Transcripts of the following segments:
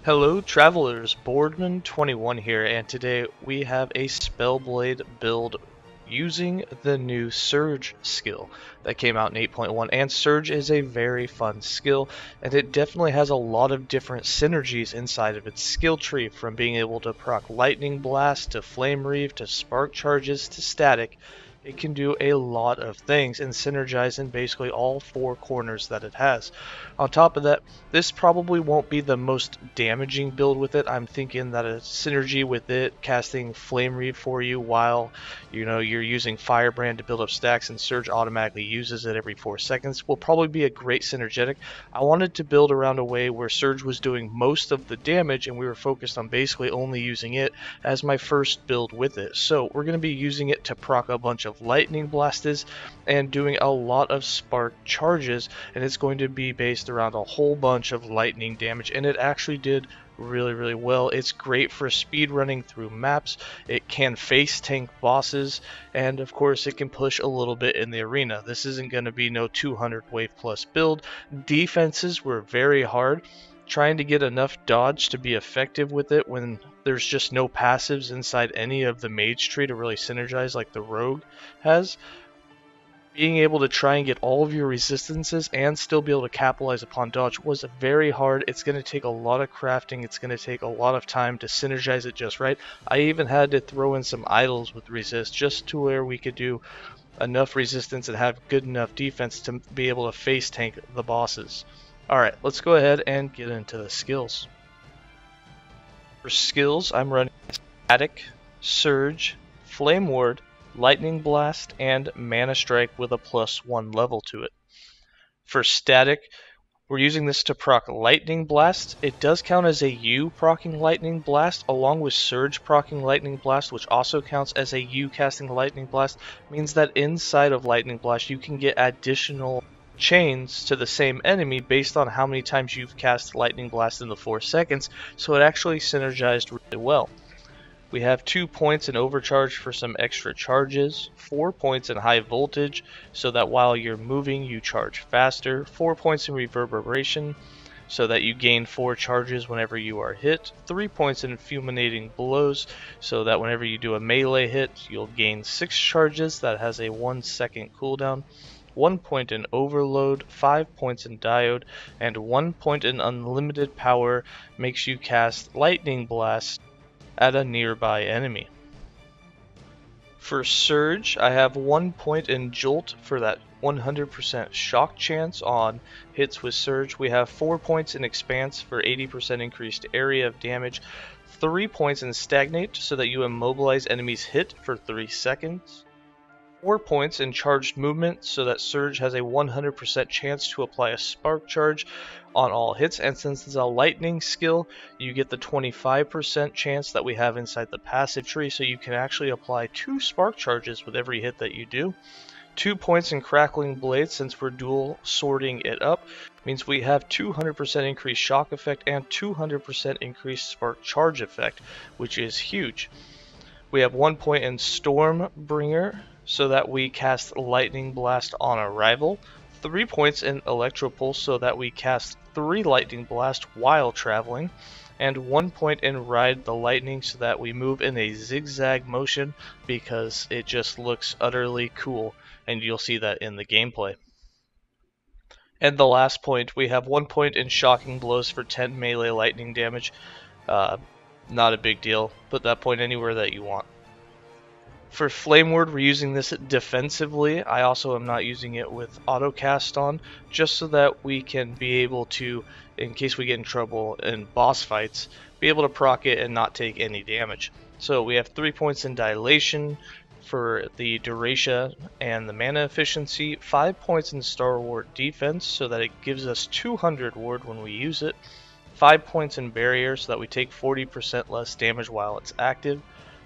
Hello travelers, Boardman21 here, and today we have a Spellblade build using the new Surge skill that came out in 8.1. And Surge is a very fun skill, and it definitely has a lot of different synergies inside of its skill tree, from being able to proc Lightning Blast to Flame Reave to Spark Charges to Static. It can do a lot of things and synergize in basically all four corners that it has. On top of that, this probably won't be the most damaging build with it. I'm thinking that a synergy with it casting Flame Reave for you while you're using Firebrand to build up stacks and Surge automatically uses it every 4 seconds will probably be a great synergetic. I wanted to build around a way where Surge was doing most of the damage and we were focused on basically only using it as my first build with it. So we're going to be using it to proc a bunch of Lightning Blasts and doing a lot of Spark Charges, and it's going to be based around a whole bunch of lightning damage, and it actually did really well. It's great for speed running through maps. It can face tank bosses, and of course it can push a little bit in the arena. This isn't going to be no 200 wave plus build. Defenses were very hard. Trying to get enough dodge to be effective with it when there's just no passives inside any of the mage tree to really synergize like the rogue has. Being able to try and get all of your resistances and still be able to capitalize upon dodge was very hard. It's going to take a lot of crafting. It's going to take a lot of time to synergize it just right. I even had to throw in some idols with resist just to where we could do enough resistance and have good enough defense to be able to face tank the bosses. Alright, let's go ahead and get into the skills. For skills, I'm running Static, Surge, Flame Ward, Lightning Blast, and Mana Strike with a +1 level to it. For Static, we're using this to proc Lightning Blast. It does count as a U proccing Lightning Blast, along with Surge proccing Lightning Blast, which also counts as a U casting Lightning Blast. Means that inside of Lightning Blast, you can get additional chains to the same enemy based on how many times you've cast Lightning Blast in the 4 seconds, so it actually synergized really well. We have 2 points in Overcharge for some extra charges, 4 points in High Voltage so that while you're moving you charge faster, 4 points in Reverberation so that you gain 4 charges whenever you are hit, 3 points in Fulminating Blows so that whenever you do a melee hit you'll gain 6 charges that has a 1 second cooldown, 1 point in Overload, 5 points in Diode, and 1 point in Unlimited Power makes you cast Lightning Blast at a nearby enemy. For Surge, I have 1 point in Jolt for that 100% shock chance on hits with Surge. We have 4 points in Expanse for 80% increased area of damage, 3 points in Stagnate so that you immobilize enemies hit for 3 seconds, 4 points in Charged Movement so that Surge has a 100% chance to apply a Spark Charge on all hits, and since it's a lightning skill, you get the 25% chance that we have inside the passive tree, so you can actually apply 2 Spark Charges with every hit that you do. 2 points in Crackling Blade, since we're dual sorting it up, means we have 200% increased shock effect and 200% increased spark charge effect, which is huge. We have 1 point in Stormbringer so that we cast Lightning Blast on arrival, 3 points in Electropulse so that we cast 3 Lightning Blast while traveling, and 1 point in Ride the Lightning so that we move in a zigzag motion because it just looks utterly cool, and you'll see that in the gameplay. And the last point, we have 1 point in Shocking Blows for 10 melee lightning damage. Not a big deal, put that point anywhere that you want. For Flame Ward, we're using this defensively. I also am not using it with autocast on, just so that we can be able to, in case we get in trouble in boss fights, be able to proc it and not take any damage. So we have 3 points in Dilation for the duration and the mana efficiency, 5 points in Star Ward Defense so that it gives us 200 ward when we use it, 5 points in Barrier so that we take 40% less damage while it's active,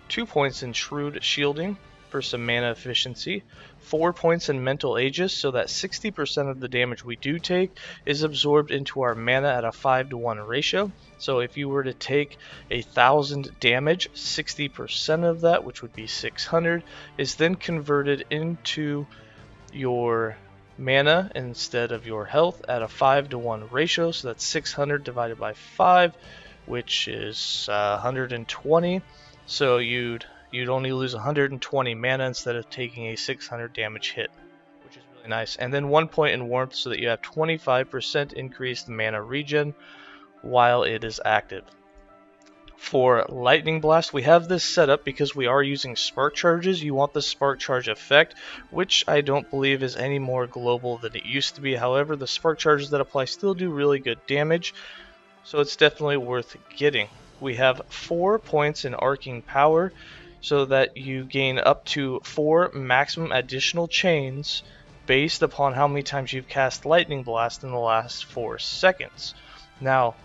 2 points in Shrewd Shielding for some mana efficiency, 4 points in Mental Aegis so that 60% of the damage we do take is absorbed into our mana at a 5-to-1 ratio. So if you were to take 1,000 damage, 60% of that, which would be 600, is then converted into your mana instead of your health at a 5-to-1 ratio. So that's 600 divided by 5, which is 120. So you'd only lose 120 mana instead of taking a 600 damage hit, which is really nice. And then 1 point in warmth so that you have 25% increased mana regen while it is active. For Lightning Blast, we have this set up because we are using Spark Charges. You want the Spark Charge effect, which I don't believe is any more global than it used to be. However, the Spark Charges that apply still do really good damage, so it's definitely worth getting. We have 4 points in Arcing Power, so that you gain up to 4 maximum additional chains based upon how many times you've cast Lightning Blast in the last 4 seconds. Now,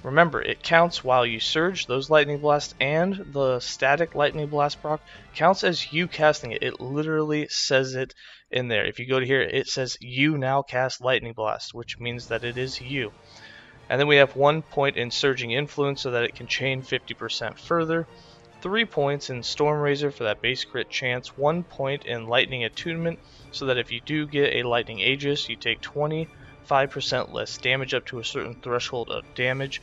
remember, it counts while you surge. Those Lightning Blast and the static Lightning Blast proc counts as you casting it. It literally says it in there. If you go to here, it says you now cast Lightning Blast, which means that it is you. And then we have 1 point in Surging Influence so that it can chain 50% further. 3 points in Storm Razor for that base crit chance. 1 point in Lightning Attunement so that if you do get a Lightning Aegis, you take 25% less damage up to a certain threshold of damage.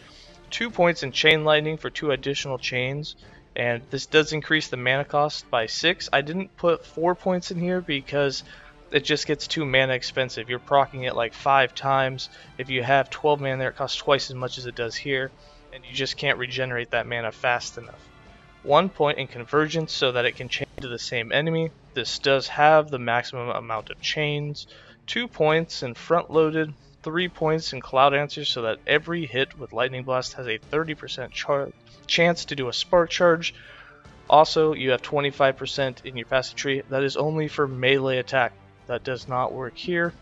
2 points in Chain Lightning for 2 additional chains, and this does increase the mana cost by 6. I didn't put 4 points in here because it just gets too mana expensive. You're proccing it like 5 times. If you have 12 mana there, it costs twice as much as it does here, and you just can't regenerate that mana fast enough. 1 point in Convergence so that it can chain to the same enemy. This does have the maximum amount of chains. 2 points in Front Loaded, 3 points in Cloud Answer so that every hit with Lightning Blast has a 30% chance to do a Spark Charge. Also, you have 25% in your passive tree. That is only for melee attack. That does not work here.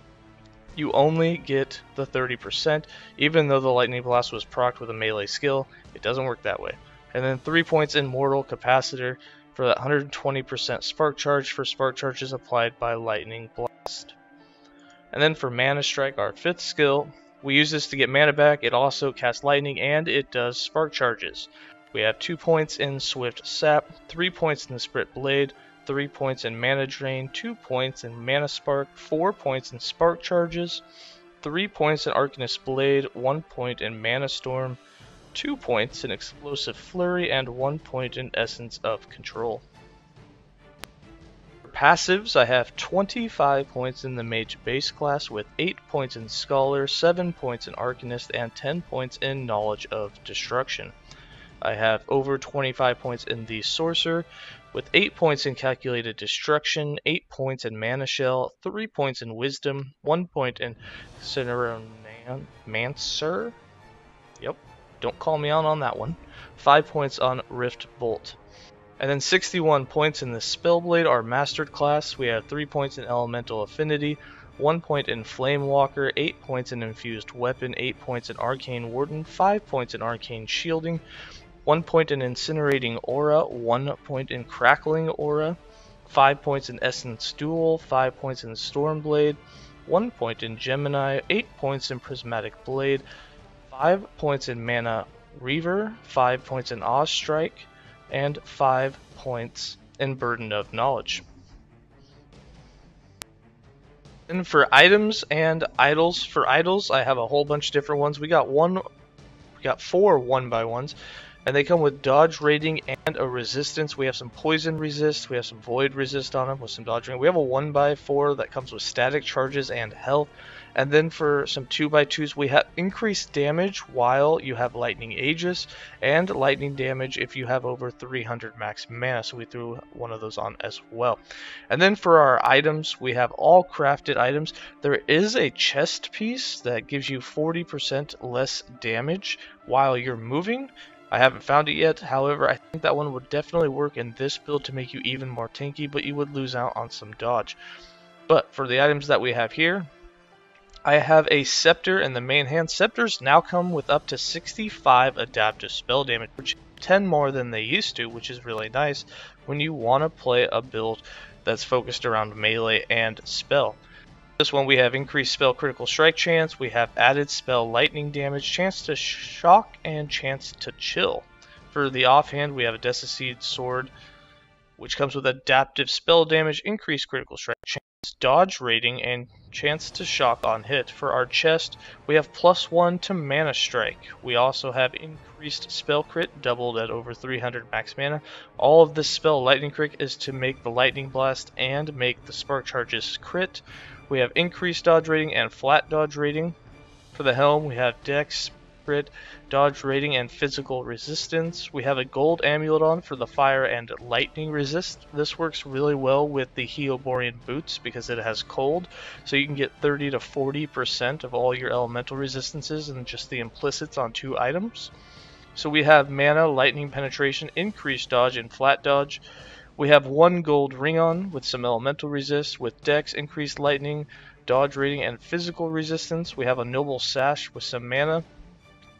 You only get the 30%, even though the Lightning Blast was procced with a melee skill. It doesn't work that way. And then 3 points in Mortal Capacitor for that 120% Spark Charge for Spark Charges applied by Lightning Blast. And then for Mana Strike, our 5th skill, we use this to get mana back. It also casts Lightning and it does Spark Charges. We have 2 points in Swift Sap, 3 points in the Spellblade, 3 points in Mana Drain, 2 points in Mana Spark, 4 points in Spark Charges, 3 points in Arcanist Blade, 1 point in Mana Storm, 2 points in Explosive Flurry, and 1 point in Essence of Control. For passives, I have 25 points in the Mage base class with 8 points in Scholar, 7 points in Arcanist, and 10 points in Knowledge of Destruction. I have over 25 points in the Sorcerer with 8 points in Calculated Destruction, 8 points in Mana Shell, 3 points in Wisdom, 1 point in Mancer. Yep. Don't call me out on that one. 5 points on Rift Bolt. And then 61 points in the Spellblade, our Mastered class. We have 3 points in Elemental Affinity, 1 point in Flame Walker, 8 points in Infused Weapon, 8 points in Arcane Warden, 5 points in Arcane Shielding, 1 point in Incinerating Aura, 1 point in Crackling Aura, 5 points in Essence Duel, 5 points in Stormblade, 1 point in Gemini, 8 points in Prismatic Blade, 5 points in Mana Reaver, 5 points in Ozstrike, and 5 points in Burden of Knowledge. And for items and idols, for idols I have a whole bunch of different ones. We got 4 1x1s, and they come with dodge rating and a resistance. We have some poison resist, we have some void resist on them with some dodge rating. We have a 1x4 that comes with static charges and health. And then for some 2x2s, we have increased damage while you have Lightning Aegis, and lightning damage if you have over 300 max mana, so we threw one of those on as well. And then for our items, we have all crafted items. There is a chest piece that gives you 40% less damage while you're moving. I haven't found it yet, however, I think that one would definitely work in this build to make you even more tanky, but you would lose out on some dodge. But for the items that we have here, I have a Scepter in the main hand. Scepters now come with up to 65 adaptive spell damage, which is 10 more than they used to, which is really nice when you want to play a build that's focused around melee and spell. This one we have increased spell critical strike chance, we have added spell lightning damage, chance to shock, and chance to chill. For the offhand, we have a Decisive Sword, which comes with adaptive spell damage, increased critical strike chance, dodge rating and chance to shock on hit. For our chest, we have +1 to mana strike. We also have increased spell crit, doubled at over 300 max mana. All of this spell lightning crit is to make the lightning blast and make the spark charges crit. We have increased dodge rating and flat dodge rating. For the helm, we have dex, crit, dodge rating, and physical resistance. We have a gold amulet on for the fire and lightning resist. This works really well with the Heoborian boots because it has cold, so you can get 30 to 40% of all your elemental resistances and just the implicits on 2 items. So we have mana, lightning penetration, increased dodge, and flat dodge. We have 1 gold ring on with some elemental resist, with dex, increased lightning, dodge rating, and physical resistance. We have a noble sash with some mana.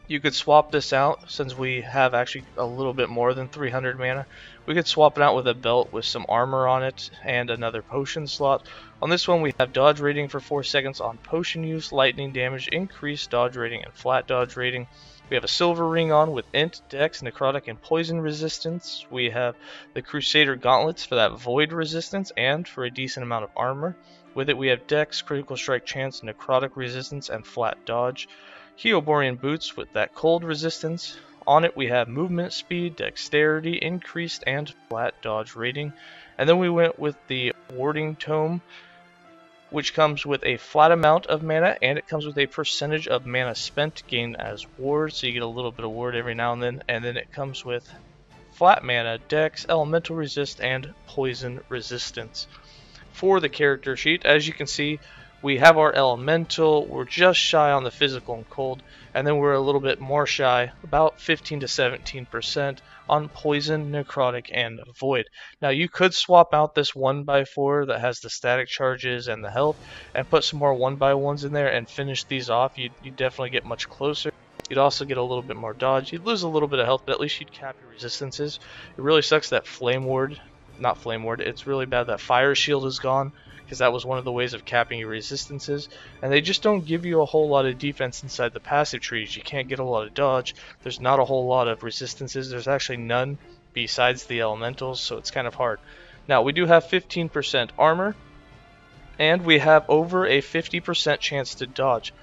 You could swap this out since we have actually a little bit more than 300 mana. We could swap it out with a belt with some armor on it and another potion slot. On this one we have dodge rating for 4 seconds on potion use, lightning damage, increased dodge rating, and flat dodge rating. We have a silver ring on with int, dex, necrotic, and poison resistance. We have the crusader gauntlets for that void resistance and for a decent amount of armor. With it we have dex, critical strike chance, necrotic resistance, and flat dodge. Heoborian boots with that cold resistance. On it we have movement speed, dexterity, increased, and flat dodge rating. And then we went with the warding tome, which comes with a flat amount of mana, and it comes with a percentage of mana spent gained as ward, so you get a little bit of ward every now and then it comes with flat mana, dex, elemental resist, and poison resistance. For the character sheet, as you can see, we have our elemental, we're just shy on the physical and cold, and then we're a little bit more shy, about 15 to 17% on poison, necrotic, and void. Now you could swap out this 1x4 that has the static charges and the health and put some more 1x1s in there and finish these off. You'd definitely get much closer. You'd also get a little bit more dodge. You'd lose a little bit of health, but at least you'd cap your resistances. It really sucks that it's really bad that fire shield is gone, because that was one of the ways of capping your resistances, and they just don't give you a whole lot of defense inside the passive trees. You can't get a lot of dodge, there's not a whole lot of resistances, there's actually none besides the elementals, so it's kind of hard. Now we do have 15% armor, and we have over a 50% chance to dodge.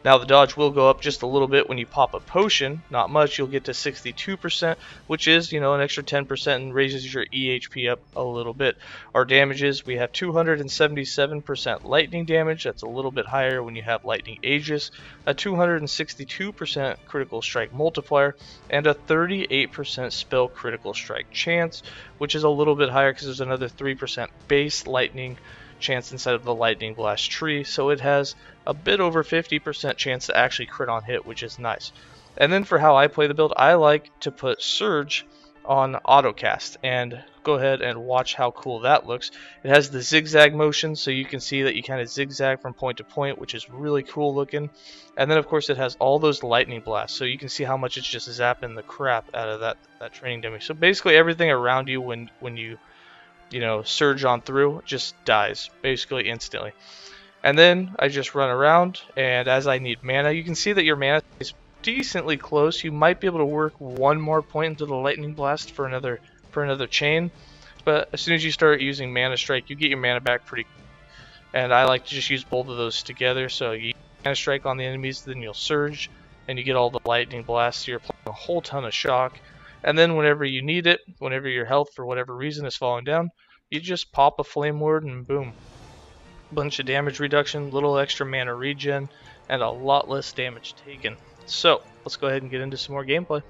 Now the dodge will go up just a little bit when you pop a potion, not much. You'll get to 62%, which is, an extra 10% and raises your EHP up a little bit. Our damages, we have 277% lightning damage, that's a little bit higher when you have lightning aegis, a 262% critical strike multiplier, and a 38% spell critical strike chance, which is a little bit higher because there's another 3% base lightning chance inside of the lightning blast tree, so it has a bit over 50% chance to actually crit on hit, which is nice. And then for how I play the build, I like to put Surge on autocast, and go ahead and watch how cool that looks. It has the zigzag motion, so you can see that you kind of zigzag from point to point, which is really cool looking. And then of course it has all those lightning blasts, so you can see how much it's just zapping the crap out of that training dummy. So basically everything around you when you surge on through just dies basically instantly. And then I just run around, and as I need mana, you can see that your mana is decently close. You might be able to work one more point into the lightning blast for another chain, but as soon as you start using mana strike, you get your mana back pretty quick. And I like to just use both of those together, so you mana strike on the enemies, then you'll surge and you get all the lightning blasts, so you're applying a whole ton of shock. And then whenever you need it, whenever your health for whatever reason is falling down, you just pop a flame ward and boom. Bunch of damage reduction, little extra mana regen, and a lot less damage taken. So let's go ahead and get into some more gameplay.